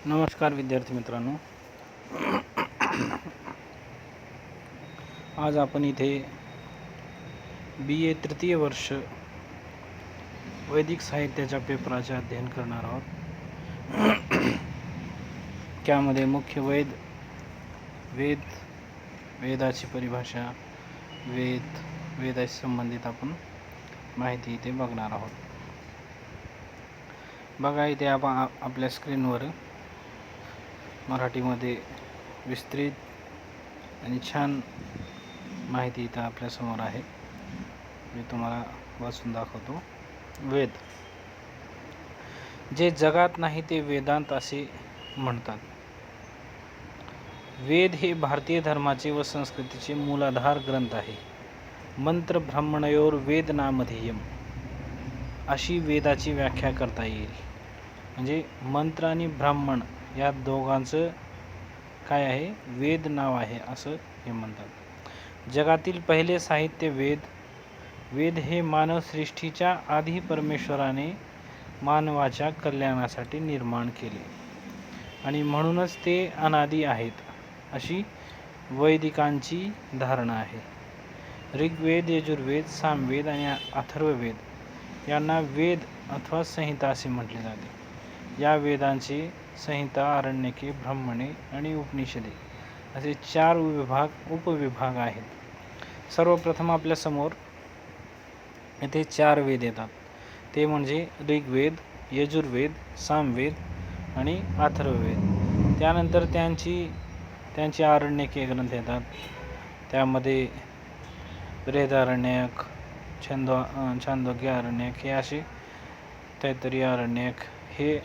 नमस्कार विद्यार्थी मित्रांनो, आज आपण इथे BA तृतीय वर्ष वैदिक साहित्याच्या पेपराचे अध्ययन करणार आहोत. त्यामध्ये मुख्य वेदाची परिभाषा, वेदाशी संबंधित आपण माहिती इथे बघणार आहोत. बघा, इथे आपण आपल्या स्क्रीनवर मराठीमध्ये विस्तृत आणि छान माहिती इथं आपल्यासमोर आहे. मी तुम्हाला वाचून दाखवतो. वेद, जे जगात नाही ते वेदांत असे म्हणतात. वेद हे भारतीय धर्माचे व संस्कृतीचे मूलाधार ग्रंथ आहे. मंत्र ब्राह्मणयोर वेद नामधेयम अशी वेदाची व्याख्या करता येईल. म्हणजे मंत्र आणि ब्राह्मण या दोघांचं काय आहे, वेद नाव आहे असं हे म्हणतात. जगातील पहिले साहित्य वेद हे मानवसृष्टीच्या आधी परमेश्वराने मानवाच्या कल्याणासाठी निर्माण केले आणि म्हणूनच ते अनादी आहेत अशी वैदिकांची धारणा आहे. ऋग्वेद, यजुर्वेद, सामवेद आणि अथर्ववेद यांना वेद अथवा संहिता असे म्हटले जाते. या वेदांचे संहिता, आरण्यके, ब्राह्मणे आणि उपनिषदे असे 4 उपविभाग आहेत. सर्वप्रथम आपल्यासमोर येथे 4 वेद येतात. ते म्हणजे ऋग्वेद, यजुर्वेद, सामवेद आणि अथर्ववेद. त्यानंतर त्यांची आरण्यके ग्रंथ येतात. त्यामध्ये बृहदारण्यक, छांदोग्य आरण्यक हे असे तैत्तिरीय आरण्यक, हे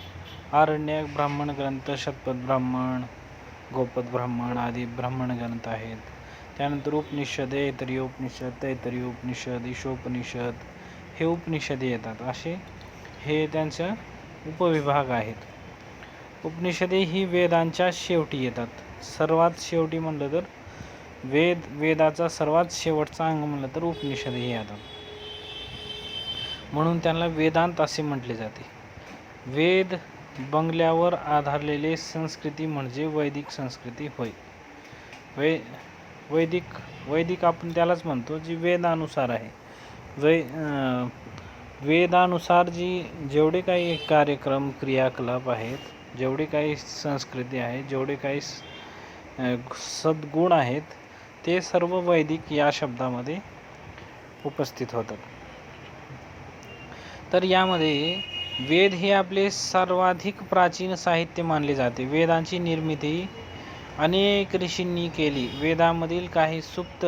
आरण्यक ब्राह्मण ग्रंथ, शतपथ ब्राह्मण, गोपद ब्राह्मण आदी ब्राह्मण ग्रंथ आहेत. त्यानंतर उपनिषद, ऐतरेय उपनिषद, तैत्तिरीय उपनिषद, ईशोपनिषद हे उपनिषदे येतात. असे हे त्यांचे उपविभाग आहेत. उपनिषदे ही वेदांच्या शेवटी येतात. सर्वात शेवटी म्हणलं तर वेदाचा सर्वात शेवटचा अंग म्हणलं तर उपनिषदे हे येतात. म्हणून त्यांना वेदांत असे म्हटले जाते. वेद बंगल्यावर आधारलेले संस्कृती म्हणजे वैदिक संस्कृती होय. वैदिक आपण त्यालाच म्हणतो जी वेदानुसार आहे. वेदानुसार जेवढे काही कार्यक्रम, क्रियाकलाप आहेत, जेवढे काही संस्कृती आहे, जेवढे काही सद्गुण आहेत, ते सर्व वैदिक या शब्दामध्ये उपस्थित होतात. तर यामध्ये वेद हे आपले सर्वाधिक प्राचीन साहित्य मानले जाते. वेदांची निर्मिती अनेक ऋषींनी केली. वेदामधील काही सूक्त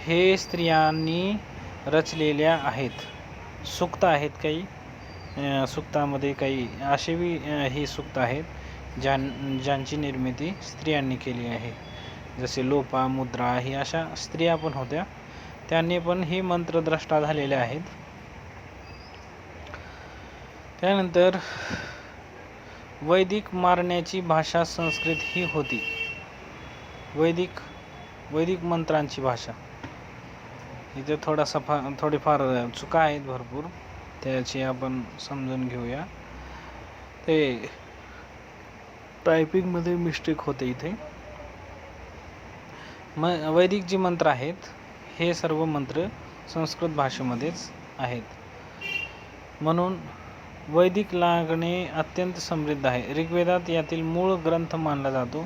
हे स्त्रियांनी रचलेल्या आहेत. सूक्त आहेत काही, सूक्तामध्ये काही असे ही सूक्त आहेत ज्यांची निर्मिती स्त्रियांनी केली आहे. जसे लोपा, मुद्रा ही अशा स्त्रिया पण होत्या, त्यांनी पण हे मंत्रद्रष्टा झालेले आहेत. त्यानंतर वैदिक मारण्याची भाषा संस्कृत ही होती. वैदिक मंत्रांची भाषा इथे थोडीफार चुका आहेत भरपूर, त्याची आपण समजून घेऊया. ते टायपिंगमध्ये मिस्टेक होते इथे. वैदिक जी मंत्र आहेत हे सर्व मंत्र संस्कृत भाषेमध्येच आहेत. म्हणून वैदिक लागणे अत्यंत समृद्ध आहे. ऋग्वेदात यातील मूळ ग्रंथ मानला जातो.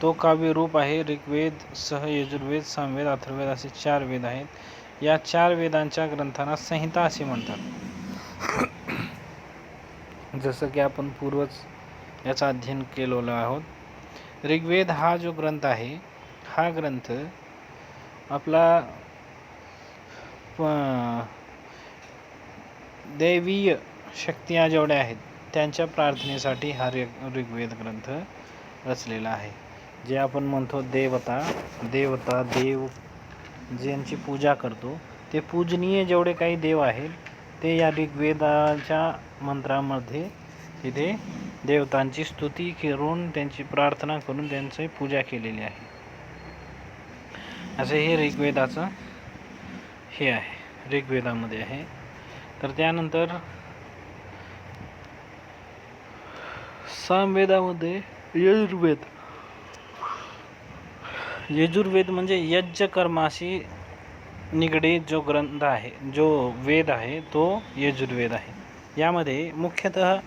तो काव्य रूप आहे. ऋग्वेद सह यजुर्वेद, सामवेद, अथर्ववेद असे 4 वेद आहेत. या 4 वेदांच्या ग्रंथांना संहिता असे म्हणतात. जसं की आपण पूर्वच याचा अध्ययन केलेलं आहोत. ऋग्वेद हा जो ग्रंथ आहे, हा ग्रंथ आपला दैवीय शक्तिया जेवढ्या आहेत त्यांच्या प्रार्थनेसाठी हा ऋग्वेद ग्रंथ रचलेला आहे. जे आपण म्हणतो देव ज्यांची पूजा करतो, ते पूजनीय जेवढे काही देव आहेत ते या ऋग्वेदाच्या मंत्रामध्ये तिथे देवतांची स्तुती करून, त्यांची प्रार्थना करून त्यांची पूजा केलेली आहे. असे हे ऋग्वेदाचं हे आहे, ऋग्वेदामध्ये आहे. तर त्यानंतर सामवेदामध्ये यजुर्वेद यजुर्वेद म्हणजे यज्ञ कर्माशी निगडीत जो ग्रंथ आहे, जो वेद आहे, तो यजुर्वेद आहे. यामध्ये मुख्यतः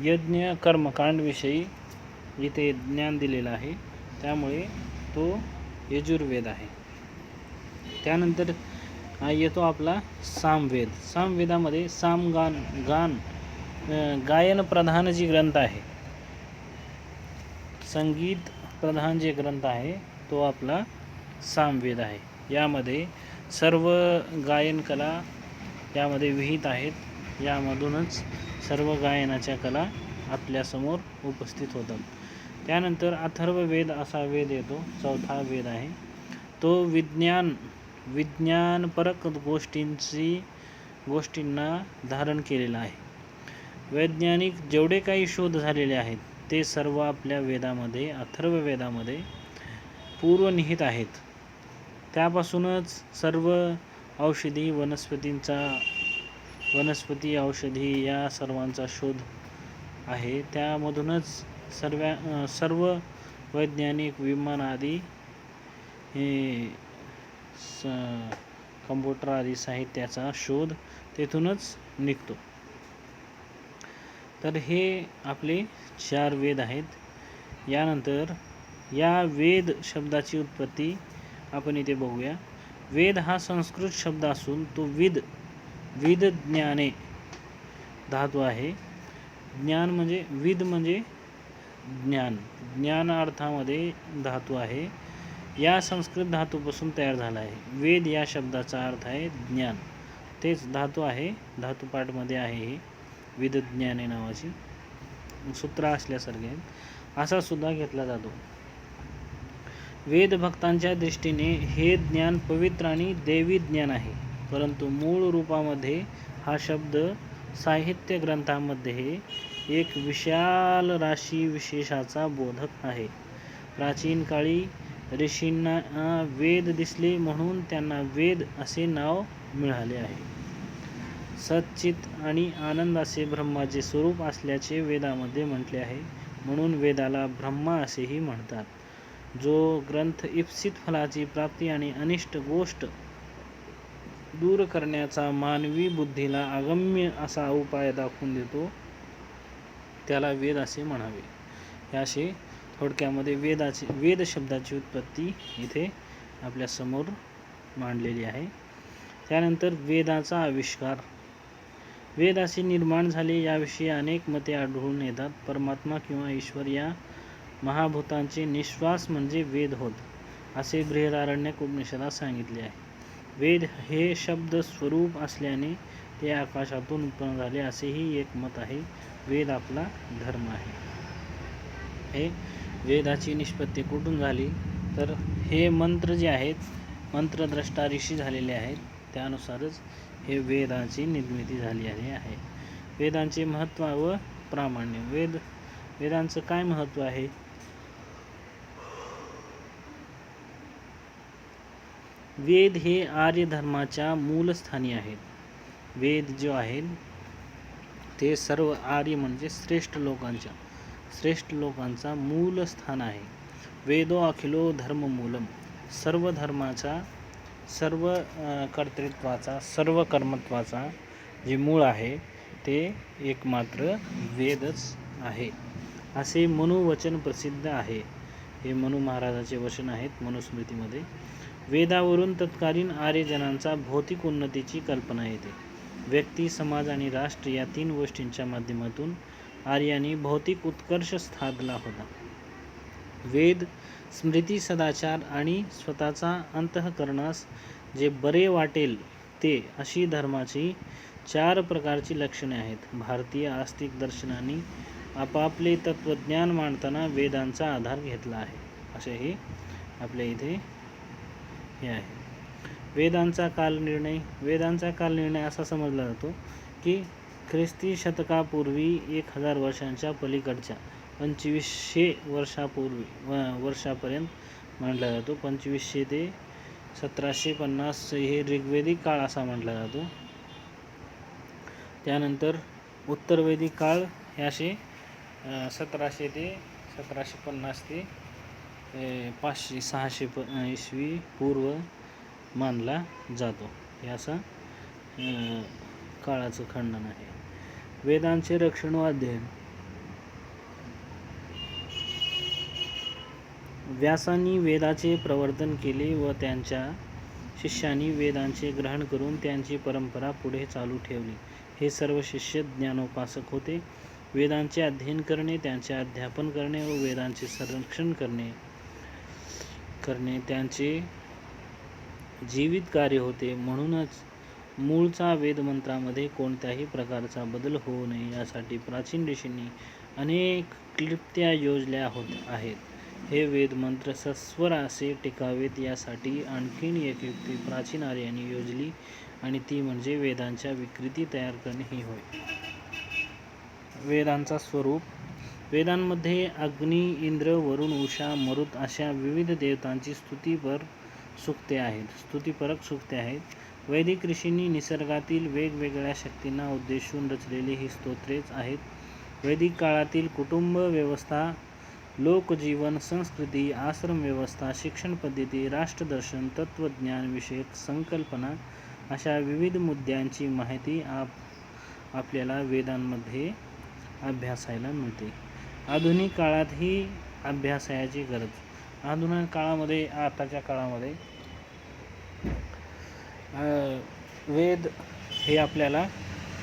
यज्ञ कर्मकांडविषयी इथे ज्ञान दिलेलं आहे, त्यामुळे तो यजुर्वेद आहे. त्यानंतर येतो आपला सामवेद. सामवेदामध्ये गायन प्रधान जी ग्रंथ आहे, संगीत प्रधान जे ग्रंथ आहे, तो आपला सामवेद आहे. यामध्ये सर्व गायन कला यामध्ये विहित आहेत. यामधूनच सर्व गायनाच्या कला आपल्यासमोर उपस्थित होतात. त्यानंतर अथर्ववेद असा वेद येतो, चौथा वेद आहे. तो विज्ञानपरक गोष्टींना धारण केलेला आहे. वैज्ञानिक जेवढे काही शोध झालेले आहेत ते सर्व आपल्या वेदामध्ये, अथर्ववेदामध्ये पूर्वनिहित आहेत. त्यापासूनच सर्व औषधी वनस्पती औषधी या सर्वांचा शोध आहे. त्यामधूनच सर्व वैज्ञानिक विमान आदी कम्प्युटर आदी साहित्याचा शोध तेथूनच निघतो. तर हे आपले 4 वेद आहेत. यानंतर या वेद शब्दाची उत्पत्ती आपण इथे बघूया. वेद हा संस्कृत शब्द असून तो विद ज्ञाने धातू आहे. ज्ञान म्हणजे विद म्हणजे ज्ञान अर्थामध्ये धातू आहे. या संस्कृत धातूपासून तयार झाला आहे. वेद या शब्दाचा अर्थ आहे ज्ञान, तेच धातू आहे, धातुपाठमध्ये आहे. हे विद ज्ञाने नावाची सूत्र असल्यासारखे असा सुद्धा घेतला जातो. वेद भक्तांच्या दृष्टीने हे ज्ञान पवित्र आणि दैवी ज्ञान आहे, परंतु मूळ रूपामध्ये हा शब्द साहित्य ग्रंथामध्ये एक विशाल राशी विशेषाचा बोधक आहे. प्राचीन काळी ऋषींना वेद दिसले म्हणून त्यांना वेद असे नाव मिळाले आहे. सच्चित आणि आनंद असे ब्रह्माचे स्वरूप असल्याचे वेदामध्ये म्हटले आहे, म्हणून वेदाला ब्रह्मा असेही म्हणतात. जो ग्रंथ इप्सित फलाची प्राप्ती आणि अनिष्ट गोष्ट दूर करण्याचा मानवी बुद्धीला अगम्य असा उपाय दाखवून देतो, त्याला वेद असे म्हणावे. हे असे थोडक्यामध्ये वेद शब्दाची उत्पत्ती इथे आपल्यासमोर मांडलेली आहे. त्यानंतर वेदाचा आविष्कार. वेद असे निर्माण झाले याविषयी अनेक मते आढळून येतात. परमात्मा किंवा ईश्वर या महाभूतांचे निश्वास म्हणजे वेद होत, असे बृहदारण्यक उपनिषदात सांगितले आहे. वेद हे शब्द स्वरूप असल्याने ते आकाशातून उत्पन्न झाले असेही एक मत आहे. वेद आपला धर्म आहे. हे वेदाची निष्पत्ती कुठून झाली तर हे मंत्र जे आहेत, मंत्रद्रष्टा ऋषी झालेले आहेत, त्यानुसारच हे वेदाची निर्मिती झाली आहे. वेदांचे महत्त्व व प्रामाण्य. वेदांचं काय महत्त्व आहे? वेद हे आर्य धर्माच्या मूलस्थानी आहेत. वेद जे आहेत ते सर्व आर्य म्हणजे श्रेष्ठ लोकांचा मूल स्थान आहे. वेदो अखिलो धर्म मूलम. सर्व धर्माचा, सर्व कर्तृत्वाचा, सर्व कर्मत्वाचा जे मूळ आहे ते एकमात्र वेदच आहे, असे मनुवचन प्रसिद्ध आहे. हे मनु महाराजाचे वचन आहेत मनुस्मृतीमध्ये. वेदावरून तत्कालीन आर्यजनांचा भौतिक उन्नतीची कल्पना येते. व्यक्ती, समाज आणि राष्ट्र या 3 गोष्टींच्या माध्यमातून आर्यांनी भौतिक उत्कर्ष साधला होता. वेद स्मृती, सदाचार आणि स्वतःचा अंतःकरणास जे बरे वाटेल ते अशी धर्माची 4 प्रकारची लक्षणे आहेत. भारतीय आस्तिक दर्शनांनी आपापले तत्त्वज्ञान मांडताना वेदांचा आधार घेतला आहे, असे हे आपल्या इथे हे आहे. वेदांचा कालनिर्णय असा समजला जातो की ख्रिस्ती शतकापूर्वी 1000 वर्षांच्या पलीकडच्या 2500 वर्षापर्यंत मानला जातो. 2500 ते 1750 हे ऋग्वेदिक काळ असा म्हटला जातो. त्यानंतर उत्तरवैदिक काळ हे असे 1700 ते 1750 ते 500 600 इसवी पूर्व मानला जातो. हे असं काळाचं खंडन आहे. वेदांचे रक्षण व अध्ययन. व्यासांनी वेदाचे प्रवर्तन केले व त्यांच्या शिष्यांनी वेदांचे ग्रहण करून त्यांची परंपरा पुढे चालू ठेवली. हे सर्व शिष्य ज्ञानोपासक होते. वेदांचे अध्ययन करणे, त्यांचे अध्यापन करणे व वेदांचे संरक्षण करणे त्यांचे जीवित कार्य होते. म्हणूनच मूळचा वेदमंत्रामध्ये कोणत्याही प्रकारचा बदल होऊ नये यासाठी प्राचीन ऋषींनी अनेक क्लृप्त्या योजल्या आहेत. हे वेदमंत्र सस्वर असे टिकावेत यासाठी आणखीन एक युक्ती प्राचीन आर्यांनी योजली आणि ती म्हणजे वेदांच्या विकृती तयार करणे ही होय. वेदांचा स्वरूप. वेदांमध्ये अग्नी, इंद्र, वरुण, उषा, मरुत अशा विविध देवतांची स्तुतिपरक सूक्ते आहेत. वैदिक ऋषींनी निसर्गातील वेगवेगळ्या शक्तींना उद्देशून रचलेली ही स्तोत्रेच आहेत. वैदिक काळातील कुटुंब व्यवस्था, लोकजीवन, संस्कृती, आश्रम व्यवस्था, शिक्षण पद्धती, राष्ट्रदर्शन, तत्त्वज्ञान विषयक संकल्पना अशा विविध मुद्द्यांची माहिती आपल्याला वेदांमध्ये अभ्यासायला मिळते. आधुनिक काळात ही अभ्यासायाची गरज. आधुनिक काळामध्ये, आताच्या काळामध्ये वेद हे आपल्याला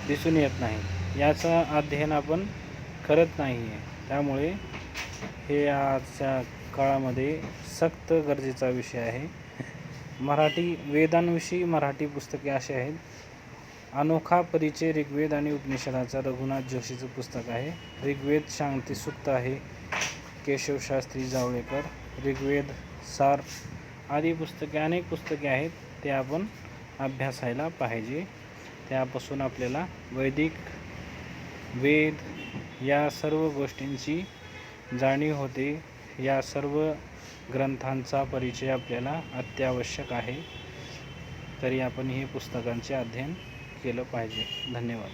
दिसून येत नाही, याचा अध्ययन आपण करत नाही आहे. त्यामुळे हे आजच्या काळामध्ये सक्त गरजेचा विषय आहे. वेदांविषयी मराठी पुस्तके असे आहेत. अनोखा परिचय ऋग्वेद आणि उपनिषदाचा रघुनाथ जोशीचं पुस्तक आहे. ऋग्वेद शांती सूक्त आहे, केशवशास्त्री जावळेकर. ऋग्वेद सार आदी पुस्तके, अनेक पुस्तके आहेत, ते आपण अभ्यासायला पाहिजे. त्यापासून आपल्याला वैदिक वेद या सर्व गोष्टींची जाणीव होते. या सर्व ग्रंथांचा परिचय आपल्याला अत्यावश्यक आहे. तरी आपण हे पुस्तकांचे अध्ययन केलं पाहिजे. धन्यवाद.